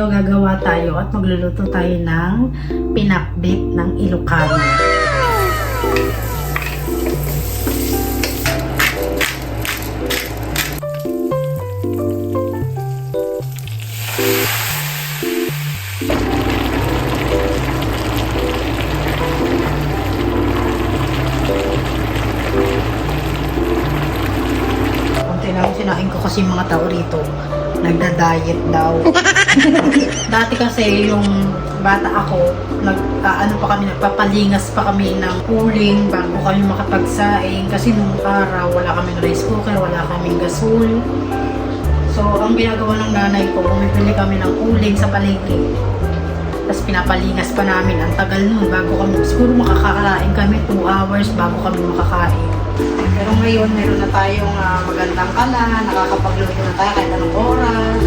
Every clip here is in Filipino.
Gagawa tayo at magluluto tayo ng pinakbit ng Ilocano. Konti lang sinain ko kasi mga tao rito nagda-diet daw. Dati kasi yung bata ako, nagpapalingas pa kami ng uling bago kami makapagsaing kasi nung araw wala kaming rice cooker, wala kaming gasol. So ang ginagawa ng nanay ko, bumibili kami ng uling sa palengke. Tapos pinapalingas pa namin, ang tagal nun bago kami, siguro makakakain kami 2 hours bago kami makakain. Pero ngayon, meron na tayong magandang kalan, nakakapagluto na tayo kahit anong oras.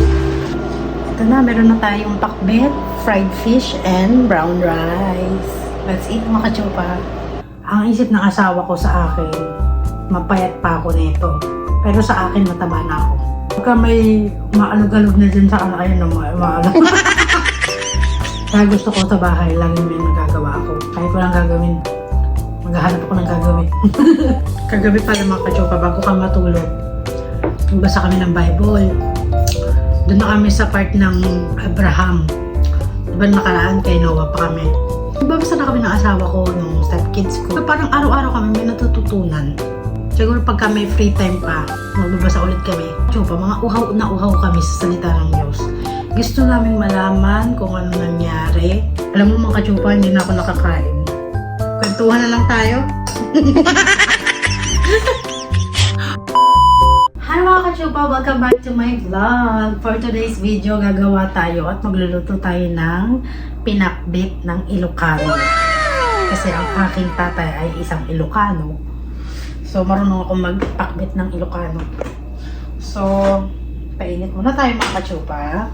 Ito na, meron na tayong pakbet, fried fish, and brown rice. Let's eat mga kachupa. Ang isip ng asawa ko sa akin, mapayat pa ako nito. Pero sa akin, mataba na ako. Pagka may maalog-alog na dyan sa kanakayan na maalog. Kaya gusto ko sa bahay, laging may nagagawa ako. Kahit walang gagawin, maghahanap ako ng gagawin. Kagabi pala mga kachopa, bago ka matulog, nagbasa kami ng Bible. Doon na kami sa part ng Abraham. Diba nakaraan kay Noah pa kami. Nagbabasa na kami ng asawa ko, nung stepkids ko. Parang araw-araw kami may natututunan. Siguro pagka may free time pa, magbabasa ulit kami. Chopa, mga uhaw na uhaw kami sa salita ng Diyos. Gusto namin malaman kung ano nangyari. Alam mo mga kachopa, hindi na ako nakakain. Kwentuhan na lang tayo. Hi mga kachupa! Welcome back to my vlog! For today's video, gagawa tayo at magluluto tayo ng pinakbit ng Ilocano. Kasi ang aking tatay ay isang Ilocano. So, marunong akong magpakbit ng Ilocano. So, painit muna tayo mga kachupa.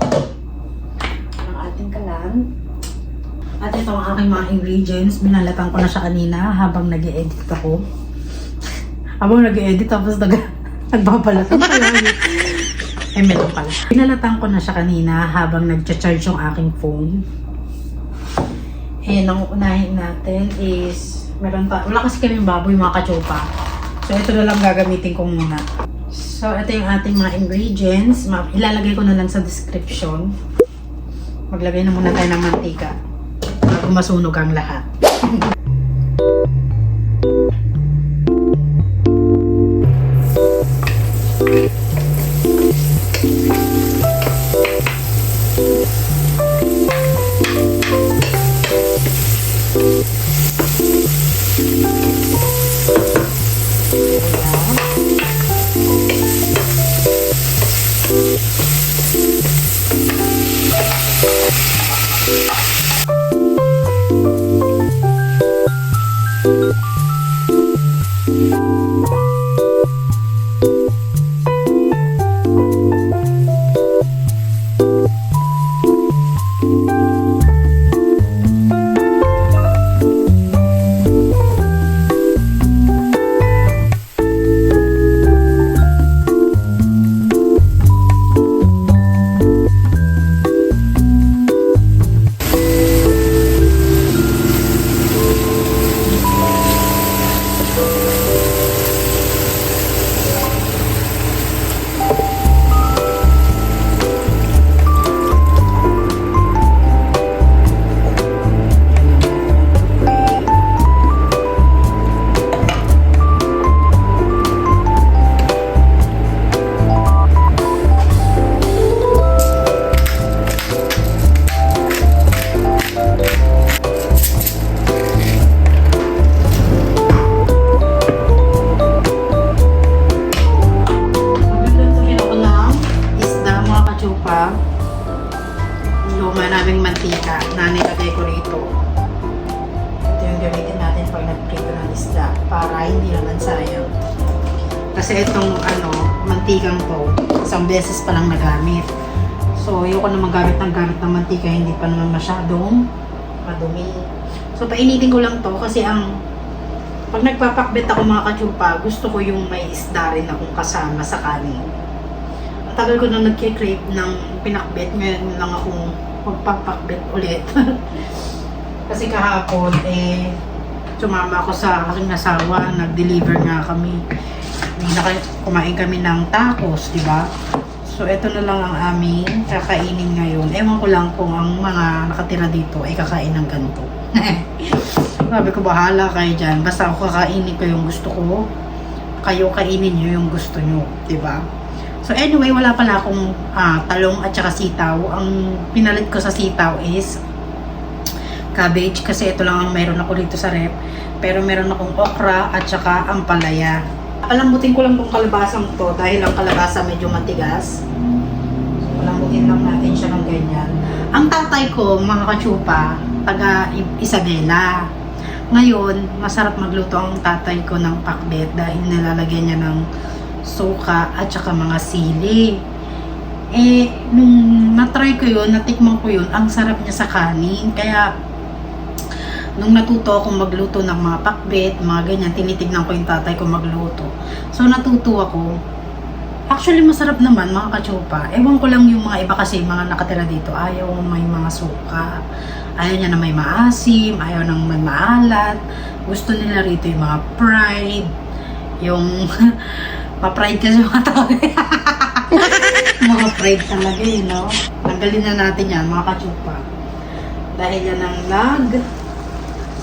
Ang ating kalan. At ito ang aking mga ingredients. Binalatan ko na siya kanina habang nag-e-edit ako. Habang nag-e-edit tapos nagbabalatan pala. Eh, meron pala. Binalatan ko na siya kanina habang nag-charge yung aking phone. And ang unahin natin is, wala kasi kaming baboy mga kachopa. So, ito na lang gagamitin ko muna. So, ito yung ating mga ingredients. Ilalagay ko na lang sa description. Maglagay na muna tayo ng mantika bago masunog ang lahat. Luma naming mantika na nilagay ko rito. Ito yung gamitin natin pag nag-prito ng isda para hindi naman sayang. Kasi itong mantikang to, isang beses pa lang nagamit. So, ayoko naman gamit ng mantika, hindi pa naman masyadong madumi. So, painitin ko lang to kasi pag nagpapakbet ako mga kachupa, gusto ko yung may isda rin akong kasama sa kanin. Tagal ko na nagkikrave ng pinakbet, ngayon lang akong magpapakbit ulit. Kasi kahapon, sumama ako sa aking asawa, nag-deliver nga kami. Kumain kami ng tacos, di ba? So, ito na lang ang aming kakainin ngayon. Ewan ko lang kung ang mga nakatira dito ay kakain ng ganito. Sabi ko, bahala kayo dyan. Basta ako kakainin ko yung gusto ko. Kayo kainin nyo yung gusto nyo, di ba? So, anyway, wala pala akong talong at saka sitaw. Ang pinalit ko sa sitaw is cabbage kasi ito lang ang meron ako dito sa rep. Pero meron akong okra at saka ampalaya. Palambutin ko lang tong kalabasang to dahil ang kalabasa medyo matigas. So, palambutin lang natin siya ng ganyan. Ang tatay ko, mga katsupa, taga Isabela. Ngayon, masarap magluto ang tatay ko ng pakbet dahil nilalagyan niya ng suka at saka mga sili. Nung natry ko yun, natikman ko yun, ang sarap niya sa kanin. Kaya, nung natuto akong magluto ng mga pakbet, mga ganyan, tinitignan ko yung tatay ko magluto. So, natuto ako. Actually, masarap naman, mga katsupa. Ewan ko lang yung mga iba kasi, mga nakatira dito, ayaw may mga suka. Ayaw niya na may maasim, ayaw nang may maalat. Gusto nila rito yung mga fried, yung pa-fried kasi mga tao. Mga fried talaga yun, no? Tanggalin na natin yan, mga katsupa. Dahil yan ang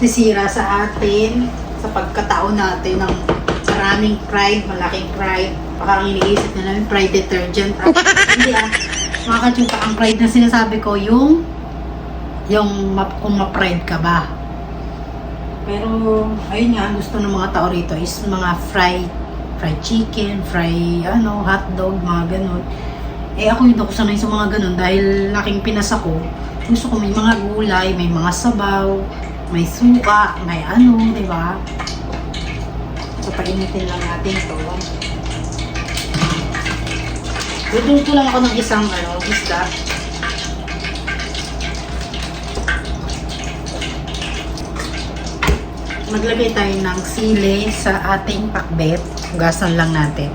sisira sa atin, sa pagkatao natin ng maraming fried, malaking fried. Baka ang iniisip na namin, fried detergent. Hindi mga katsupa, ang fried na sinasabi ko, kung ma-fried ka ba. Pero, ayun nga, ang gusto ng mga tao rito is mga fried chicken, hotdog, mga ganun. Ako hindi ako sanay sa mga ganun dahil laking Pinas ako. Gusto ko may mga gulay, may mga sabaw, may suka, may di ba? So, painitin lang natin to. Dudulto lang ako ng isang, isda. Maglagay tayo ng sili sa ating pakbet. Hugasan lang natin.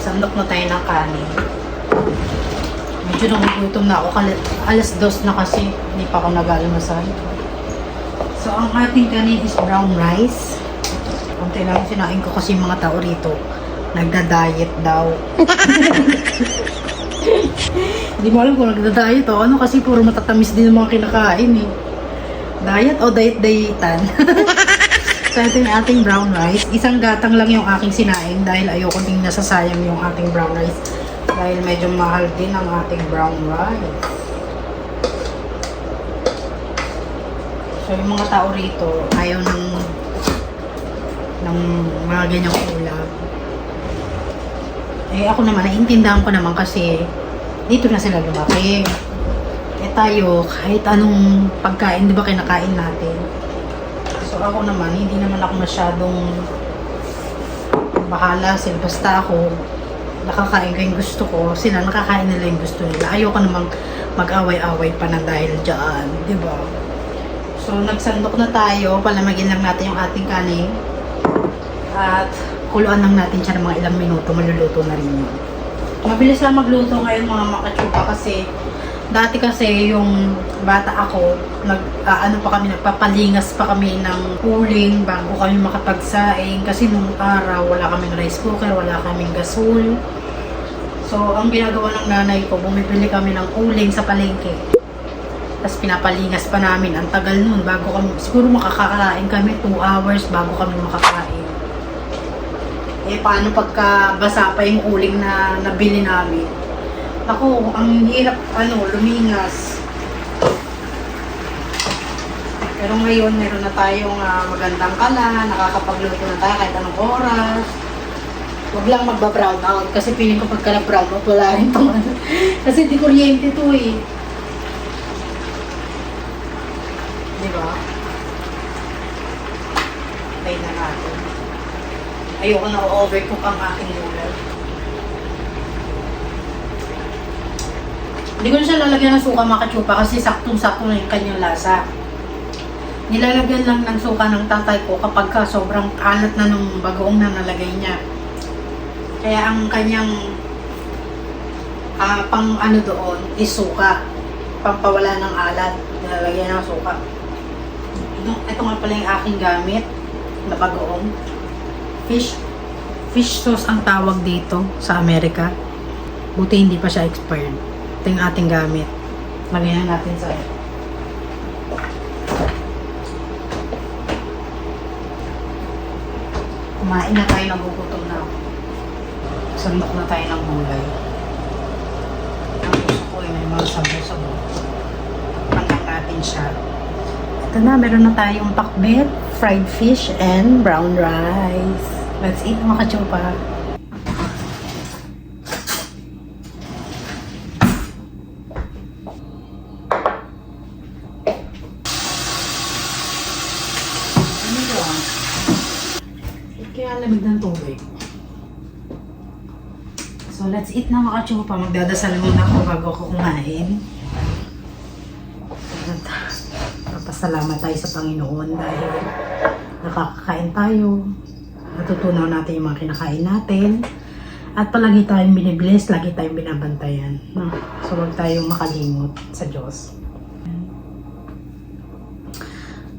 Sandok na tayo ng kanin. Medyo nagugutom na ako. Alas 2 na kasi. Hindi pa ako nag-almusal. So, ang ating kanin is brown rice. Kunti lang sinain ko kasi mga tao rito. Nagda-diet daw. Hindi mo alam kung nagda-diet o ano kasi puro matatamis din ang mga kinakain eh. Diet o diet-dietan? So ito yung ating brown rice. Isang gatang lang yung aking sinaing dahil ayoko ding nasasayang yung ating brown rice. Dahil medyo mahal din ang ating brown rice. So yung mga tao rito ayaw ng mga ganyang ulam. Eh ako naman, naiintindihan ko naman kasi dito na sila lumaki. Eh tayo, kahit anong pagkain, di ba kinakain natin. So ako naman, hindi naman ako masyadong bahala sila. Basta ako, nakakain ko yung gusto ko. Sila nakakain nila yung gusto nila. Ayoko namang mag-away-away pa na dahil dyan, di ba? So nagsandok na tayo, palamagin lang natin yung ating kanin. At kuluan lang natin siya ng mga ilang minuto, maluluto na rin yun. Mabilis lang magluto ngayon mga makatsupa kasi dati kasi yung bata ako, nagpapalingas pa kami ng uling bago kami makapagsaing kasi nung araw wala kaming rice cooker, wala kaming gasol. So ang ginagawa ng nanay ko, bumibili kami ng uling sa palengke. Tapos pinapalingas pa namin, ang tagal nun bago kami, siguro makakakain kami 2 hours bago kami makakain. Eh, paano pagka basa pa yung uling na nabili namin? Ako, ang hirap, lumingas. Pero ngayon, meron na tayong magandang kala, nakakapagluto na tayo kahit anong oras. Huwag lang magba-brown out, kasi piling ko pagka na-brown out, wala rin ito. Kasi di kuryente ito eh. Di ba? Tayo na natin. Ayoko na overcook ang aking gulay. Hindi ko na siya lalagyan ng suka mga katsupa kasi saktong-sakto na yung kanyang lasa. Nilalagyan lang ng suka ng tatay ko kapag sobrang alat na nung bagoong na nalagay niya. Kaya ang kanyang pang doon is suka. Pampawala ng alat. Nilalagyan ng suka. Ito nga pala yung aking gamit na bagoong. Fish sauce ang tawag dito sa Amerika. Buti hindi pa siya expired. Ito yung ating gamit. Lagyan natin sa kumain na tayo, nagugutom na ako. Sandok na tayo ng gulay. Ang gusto ko ay may mga sabaw-sabaw. Panggang natin siya. Ito na, meron na tayong pakbet, fried fish, and brown rice. Let's eat mga katsupa. Ano yun? Kaya lamig ng tubig. So let's eat na mga katsupa. Magdadasal muna ako bago ako kumain. Papasalamat tayo sa Panginoon dahil nakakakain tayo. Natutunaw natin yung mga kinakain natin. At palagi tayong binibless, lagi tayong binabantayan. No? So huwag tayong makalimot sa Diyos.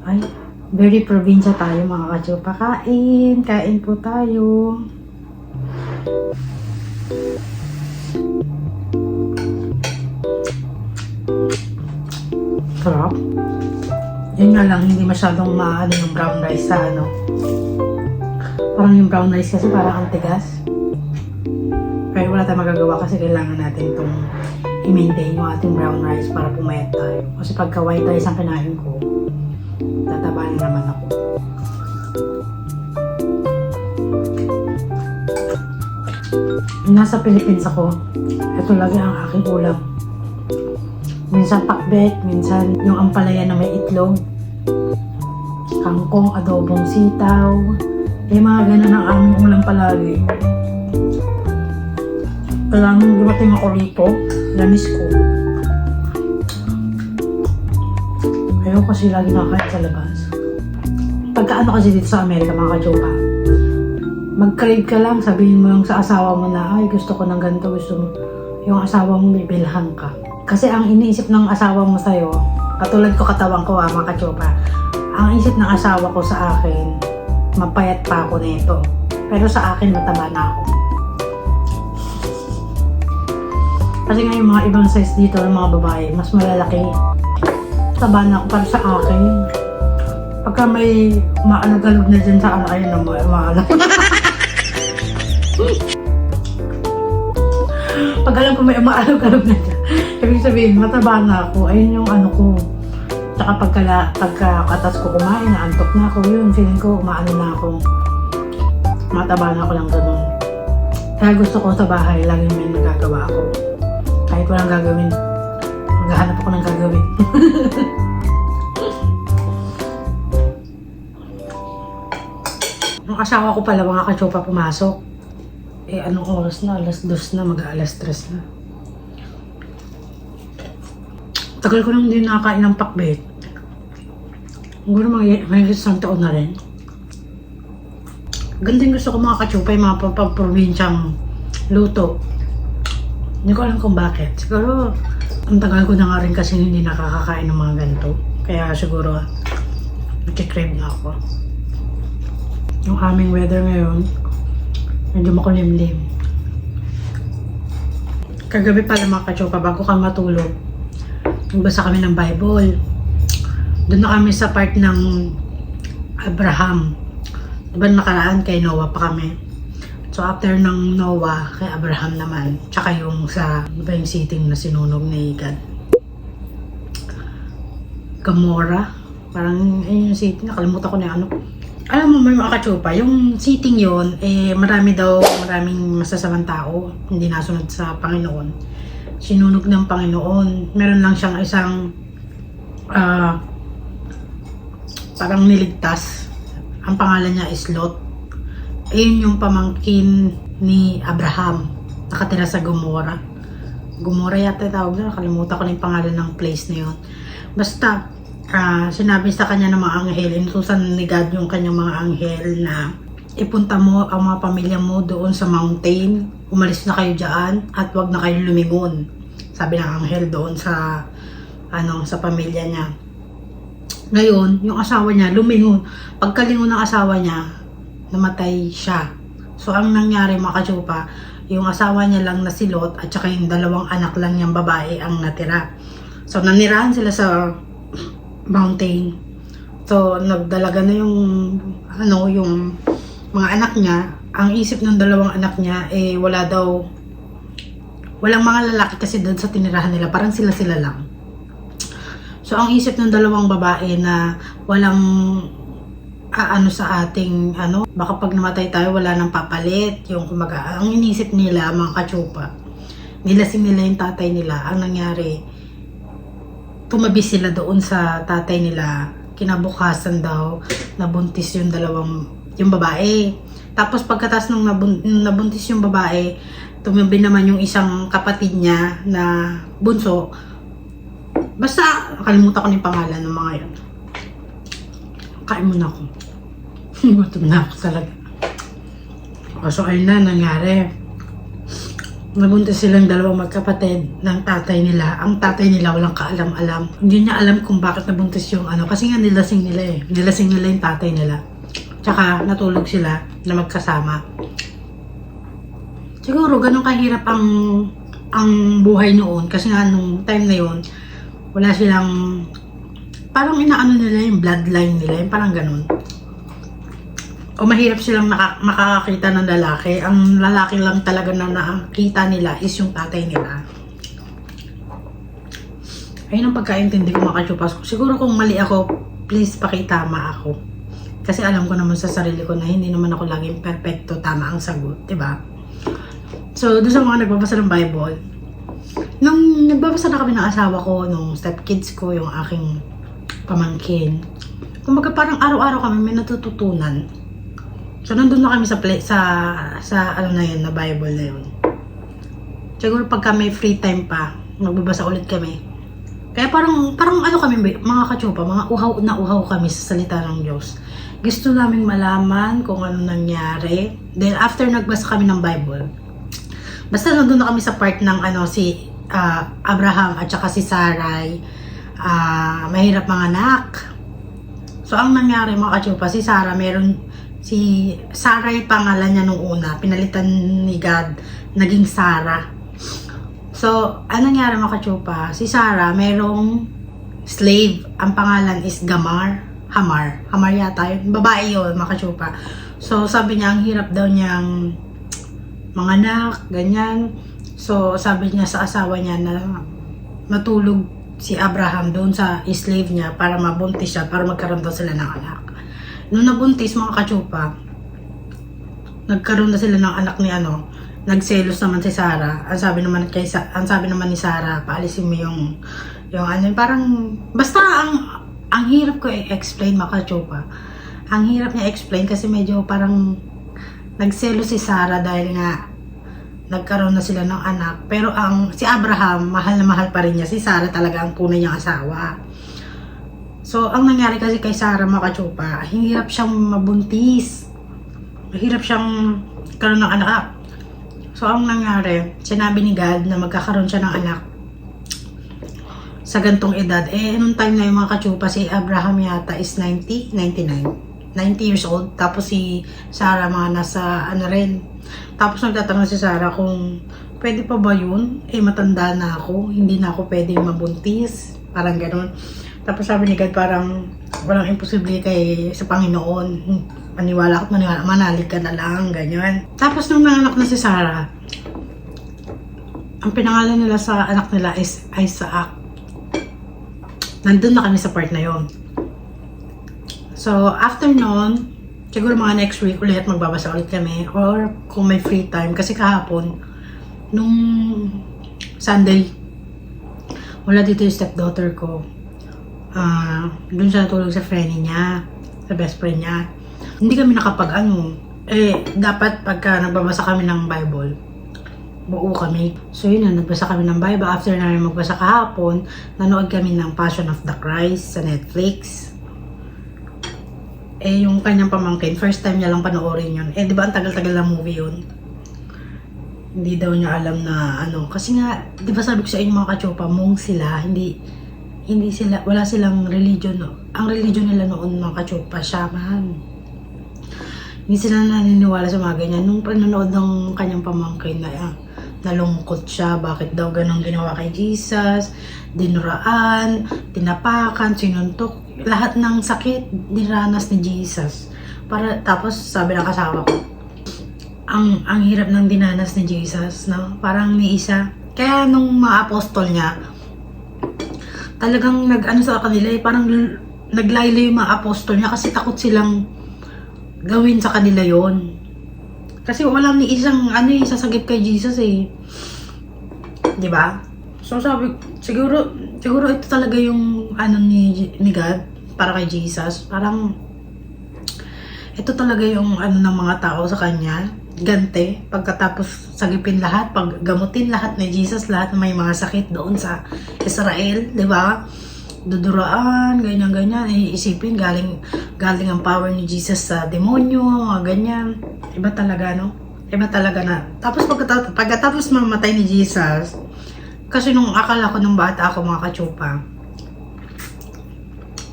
Ay, very probinsya tayo mga katsupa. Kain po tayo. Sarap. Yun nga lang, hindi masyadong maano yung brown rice sa parang yung brown rice kasi parang ang tigas. Pero wala tayong magagawa kasi kailangan natin itong i-maintain yung ating brown rice para pumayat tayo. Kasi pagka white rice ang kinain ko, tataba na naman ako. Nasa Philippines ako, ito lagi ang aking ulam. Minsan pakbet, minsan yung ampalaya na may itlog, kangkong, adobong sitaw, mga ganun ang aming ulam palagi. Kaya nung dumating ako rito, namiss ko. Ayaw kasi lagi nakakain sa labas. Pagkaano kasi dito sa Amerika mga katsupa, mag-crave ka lang, sabihin mo lang sa asawa mo na, ay gusto ko ng ganito, gusto mo. Yung asawa mo bibilhan ka. Kasi ang iniisip ng asawa mo sa'yo, katulad ko katawan ko mga katsupa, ang isip ng asawa ko sa akin, mapayat pa ako nito. Pero sa akin, mataba na ako. Kasi nga yung mga ibang size dito ng mga babae, mas malalaki. Taba na ako para sa akin. Pagka may maano-galog na dyan sa ano, ayun na maano. Pag alam ko may maano-galog na dyan, ibig sabihin, mataba na ako. Ayun yung ano ko. Tsaka pagkakatas ko kumain, naantok na ako yun. Feeling ko, umaano na ako. Mataba na ako lang ganun. Kaya gusto ko sa bahay, laging may nagagawa ako. Kahit walang gagawin, maghahanap ako ng gagawin. Ang asawa ko pala, mga kachopa, pumasok. Eh, anong oras na? Alas 2 na, mag-aalas 3 na. Tagal ko nang hindi nakakain ng pakbet. Siguro may isang taon na rin. Gandang gusto ko mga kachopa, yung mga pang-probinsyang luto. Hindi ko alam kung bakit. Siguro, ang tagal ko na nga rin kasi hindi nakakakain ng mga ganito. Kaya siguro, nagkikrave na ako. Yung aming weather ngayon, medyo makulimlim. Kagabi pala mga kachopa, bago kami matulog, nagbasa kami ng Bible. Doon na kami sa part ng Abraham. Diba nakaraan kay Noah pa kami. So after ng Noah, kay Abraham naman. Tsaka yung sa, diba yung sitting na sinunog ni God? Gomorrah. Parang, ayun yung sitting, nakalimutan ko na yung ano. Alam mo may mga kachopa, yung sitting yon maraming masasamang tao, hindi nasunod sa Panginoon. Sinunog ng Panginoon. Meron lang siyang isang parang niligtas. Ang pangalan niya is Lot. Ayun yung pamangkin ni Abraham. Nakatira sa Gomorrah. Gomorrah yata tawag na. Nakalimutan ko na yung pangalan ng place na yun. Basta, sinabi sa kanya ng mga anghel, inutusan ni God yung kanyang mga anghel na ipunta mo ang mga pamilya mo doon sa mountain, umalis na kayo dyan at wag na kayo lumingon. Sabi ng anghel doon sa sa pamilya niya. Ngayon, yung asawa niya lumingon. Pagkalingon ng asawa niya, namatay siya. So ang nangyari mga kachopa, yung asawa niya lang na si Lot at saka yung dalawang anak lang niyang babae ang natira. So nanirahan sila sa mountain. So nagdalaga na yung yung mga anak niya. Ang isip ng dalawang anak niya walang mga lalaki kasi doon sa tinirahan nila, parang sila lang. So ang isip ng dalawang babae na walang sa ating baka pag namatay tayo wala nang papalit, yung kumaga ang inisip nila mga kachupa, nilasing nila yung tatay nila. Ang nangyari, tumabi sila doon sa tatay nila. Kinabukasan daw nabuntis yung babae. Tapos pagkatas nung nabuntis yung babae, tumabi naman yung isang kapatid niya na bunso. Basta nakalimutan ko na yung pangalan ng mga yun. Kain muna ako. Gutom na ako talaga. So ayun na nangyari. Nabuntis silang dalawang magkapatid ng tatay nila. Ang tatay nila walang kaalam-alam. Hindi niya alam kung bakit nabuntis yung kasi nga nilasing nila eh. Nilasing nila yung tatay nila. Tsaka natulog sila na magkasama. Siguro ganun kahirap ang buhay noon. Kasi nga nung time na yun, wala silang, parang inaano nila yung bloodline nila. Yung parang ganun. O mahirap silang makakakita ng lalaki. Ang lalaki lang talaga na nakakita nila is yung tatay nila. Ayun ang pagkaintindi ko mga kachupas. Siguro kung mali ako, please pakitama ako. Kasi alam ko naman sa sarili ko na hindi naman ako laging perfecto, tama ang sagot, diba? So, doon sa mga nagbabasa ng Bible, nung nagbabasa na kami ng asawa ko, nung stepkids ko, yung aking pamangkin, kumbaga parang araw-araw kami may natututunan. So, nandun na kami sa na yun, na Bible na yun. Siguro pagka may free time pa, magbabasa ulit kami. Kaya parang kami, mga kachupa, mga uhaw kami sa salita ng Diyos. Gusto naming malaman kung ano nangyari. Then, after nagbasa kami ng Bible, basta nandun na kami sa part ng si Abraham at saka si Sarai, mahirap mga anak. So, ang nangyari mga kachupa, si Sarai pangalan niya nung una, pinalitan ni God, naging Sarah. So, anong nangyari mga kachupa? Si Sarah, merong slave. Ang pangalan is Hamar yata yun. Babae yun, mga kachupa. So, sabi niya, ang hirap daw niyang mga anak, ganyan. So, sabi niya sa asawa niya na matulog si Abraham doon sa slave niya para mabuntis siya, para magkaroon daw sila ng anak. Nung nabuntis, mga kachupa, nagkaroon na sila ng anak ni nagselos naman si Sarah. Ang sabi naman ni Sarah, paalisin mo yung parang, basta ang hirap ko i-explain mga kachupa. Ang hirap niya explain kasi medyo parang nagselos si Sarah dahil nga nagkaroon na sila ng anak. Pero si Abraham, mahal na mahal pa rin niya. Si Sarah talaga ang tunay niyang asawa. So, ang nangyari kasi kay Sarah mga kachupa, hirap siyang mabuntis. Hirap siyang karoon ng anak. So, ang nangyari, sinabi ni God na magkakaroon siya ng anak sa gantong edad. Nung time na yung mga kachupa, si Abraham yata is 90 years old. Tapos si Sarah mga nasa rin. Tapos nagtatanong si Sarah kung pwede pa ba yun? Matanda na ako. Hindi na ako pwede mabuntis. Parang ganun. Tapos sabi ni God parang walang imposible sa Panginoon. Maniwala at manalig ka na lang. Ganyan. Tapos nung nanganak na si Sarah, ang pinangalan nila sa anak nila is Isaac. Nandun na kami sa part na yon. So, after nun, siguro mga next week ulit magbabasa ulit kami or kung may free time. Kasi kahapon, nung Sunday, wala dito yung stepdaughter ko. Dun siya natulog sa friend niya, sa best friend niya. Hindi kami dapat pagka nagbabasa kami ng Bible, buo kami. So yun na, nagbasa kami ng Bible. After namin magbasa kahapon, nanood kami ng Passion of the Christ sa Netflix. Yung kanyang pamangkin, first time niya lang panoorin yun. Di ba ang tagal-tagal ng movie yun? Hindi daw niya alam na kasi nga, di ba sabi ko sa inyo mga kachopa, monk sila, wala silang religion. Ang religion nila noon mga kachopa, shaman. Hindi sila naniniwala sa mga ganyan. Nung panonood ng kanyang pamangkin na nalungkot siya, bakit daw ganun ginawa kay Jesus, dinuraan, tinapakan, sinuntok, lahat ng sakit diranas ni Jesus. Tapos sabi ng kasawa ko, ang hirap ng dinanas ni Jesus, no? Parang ni isa. Kaya nung mga apostol niya, talagang sa kanila, parang naglaylo yung mga apostol niya kasi takot silang gawin sa kanila yon. Kasi walang ni isang sasagip kay Jesus di ba? So sabi, siguro ito talaga yung ni God para kay Jesus. Parang ito talaga yung ng mga tao sa kanya, gante, pagkatapos sagipin lahat, paggamutin lahat ni Jesus, lahat na may mga sakit doon sa Israel, di ba? Duduraan, ganyan-ganyan, isipin, galing ang power ni Jesus sa demonyo, mga ganyan. Iba talaga, no? Iba talaga na. Tapos pagkatapos mamatay ni Jesus, kasi nung akala ko nung bata ako mga kachupa,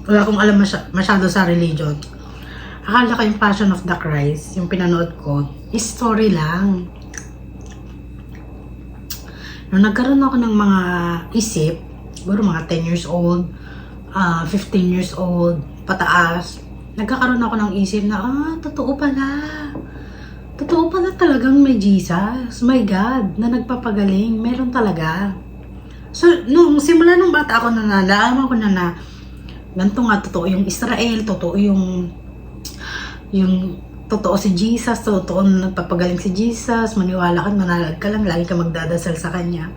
wala akong alam masyado sa religion. Akala ko yung Passion of the Christ, yung pinanood ko, is story lang. Nung nagkaroon ako ng mga isip, siguro mga 10 years old, 15 years old, pataas, nagkakaroon ako ng isip na, totoo pala. Totoo pala talagang may Jesus, my God, na nagpapagaling. Meron talaga. So, simula nung bata ako nalaman ko na ganito nga, totoo yung Israel, totoo yung totoo si Jesus, totoo na nagpapagaling si Jesus, maniwala ka, manalag ka lang, lagi ka magdadasal sa Kanya.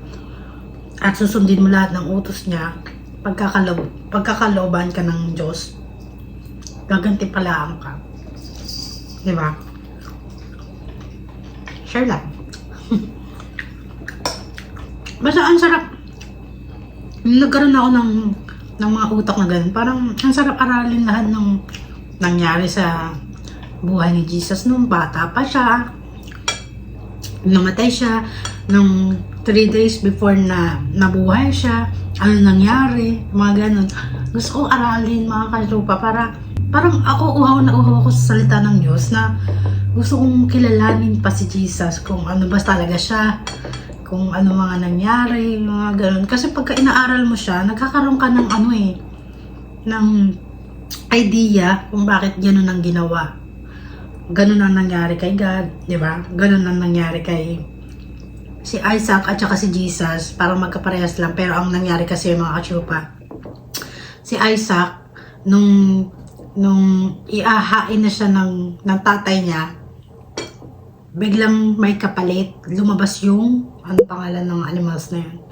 At susundin mo lahat ng utos niya, pagkakalooban ka ng Diyos, gagantimpalaan ka. Diba? Share lang. Basta ang sarap. Nagkaroon ako ng mga utak na ganun. Parang ang sarap aralin lahat ng nangyari sa buhay ni Jesus nung bata pa siya. Namatay siya nung 3 days before na nabuhay siya. Ano nangyari, mga ganun. Gusto ko aralin mga kalupa parang ako uhaw ako sa salita ng Diyos na gusto kong kilalanin pa si Jesus kung ano ba talaga siya, kung ano mga nangyari, mga ganun. Kasi pagka inaaral mo siya, nagkakaroon ka ng ano eh, ng idea kung bakit gano'n ang ginawa. Ganun ang nangyari kay God, di ba? Ganun ang nangyari kay si Isaac at saka si Jesus, parang magkaparehas lang. Pero ang nangyari kasi mga kachupa, si Isaac, nung iahain na siya ng tatay niya, biglang may kapalit, lumabas yung, ano pangalan ng animals na yun.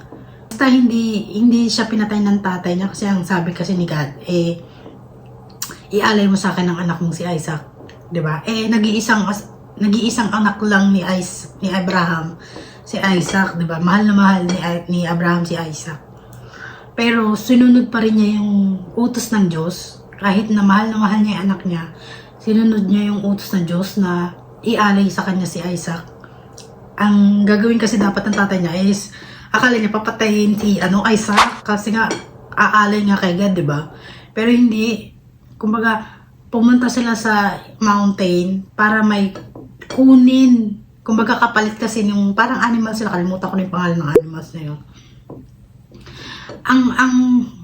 Basta hindi siya pinatay ng tatay niya kasi ang sabi kasi ni God, ialay mo sa akin ang anak mong si Isaac. Diba? Nag-iisang anak lang ni Abraham, si Isaac, diba? Mahal na mahal ni Abraham si Isaac. Pero sinunod pa rin niya yung utos ng Diyos. Kahit na mahal niya yung anak niya, sinunod niya yung utos ng Diyos na ialay sa kanya si Isaac. Ang gagawin kasi dapat ng tatay niya is, akala niya papatayin si Isaac kasi nga aalay nga kay God, diba? Pero hindi. Kumbaga, pumunta sila sa mountain para may kunin. Kumbaga kapalit kasi yung parang animal sila. Kalimutan ko na yung pangalan ng animals na yun. Ang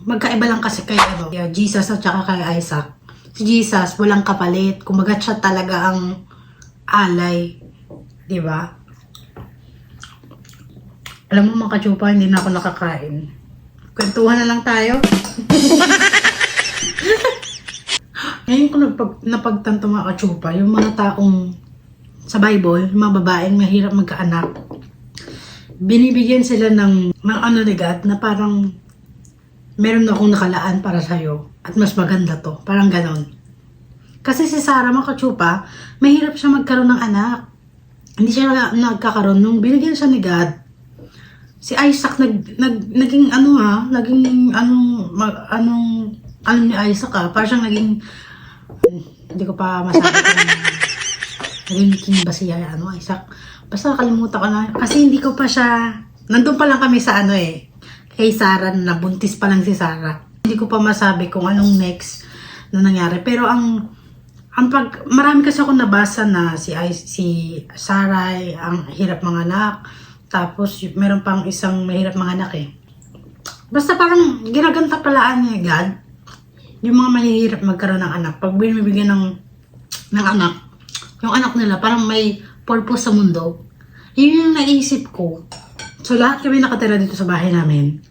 magkaiba lang kasi kay Jesus at saka kay Isaac. Si Jesus, walang kapalit. Kumbaga siya talaga ang alay. Diba? Alam mo mga kachupa, hindi na ako nakakain. Kwentuhan na lang tayo. Ngayon ko napagtanto mga kachupa, yung mga taong sa Bible, yung mga babaeng mahirap magkaanak, binibigyan sila ng mga ano ni God na parang meron akong nakalaan para sa'yo at mas maganda to. Parang ganon. Kasi si Sarah mga kachupa, mahirap siya magkaroon ng anak. Hindi siya nagkakaroon nung binigyan siya ni God. Si Isaac naging ni Isaac parang siyang naging, hindi ko pa masabi kung naging king ba siya, Isaac. Basta nakalimutan ko na, kasi hindi ko pa siya, nandun pa lang kami sa kay Sarah, nabuntis pa lang si Sarah. Hindi ko pa masabi kung anong next na nangyari. Pero marami kasi ako nabasa na si Sarah, ang hirap mga anak. Tapos, meron pang isang mahirap mga anak Basta parang ginaganta palaan niya, God, yung mga mahihirap magkaroon ng anak. Pag binibigyan ng anak, yung anak nila parang may purpose sa mundo. Yun yung naisip ko. So, lahat kami nakatira dito sa bahay namin,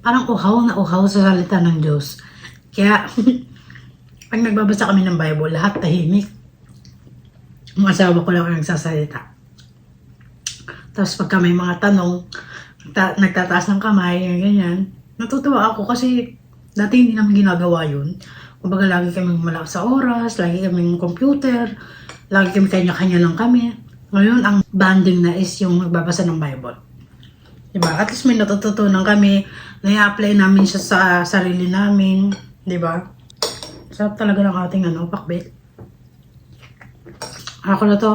parang uhaw na uhaw sa salita ng Diyos. Kaya, pag nagbabasa kami ng Bible, lahat tahimik. Ang asawa ko lang ang nagsasalita. Tapos pagka may mga tanong, nagtataas ng kamay, ganyan. Natutuwa ako kasi dati hindi namin ginagawa yun. Kumbaga lagi kami malak sa oras, lagi kami computer, lagi kami kanya-kanya lang kami. Ngayon, ang banding na is yung magbabasa ng Bible. Diba? At least may natututunan kami, na-apply namin siya sa sarili namin. Diba? Sarap talaga ng ating pakbet. Ako na to,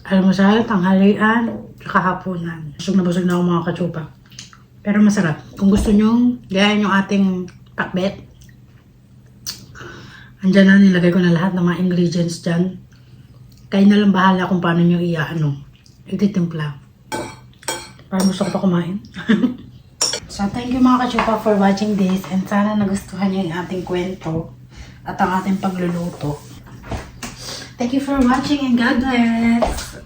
almusal, tanghalian, kahaponan. Busog na ako mga kachupa. Pero masarap. Kung gusto nyo, gayahin yung ating pakbet. Andyan na, nilagay ko na lahat ng mga ingredients dyan. Kayo na lang bahala kung paano nyo ititimpla. Parang gusto ko pa kumain. So, thank you mga kachupa for watching this. And sana nagustuhan nyo yung ating kwento at ang ating pagluluto. Thank you for watching and God bless!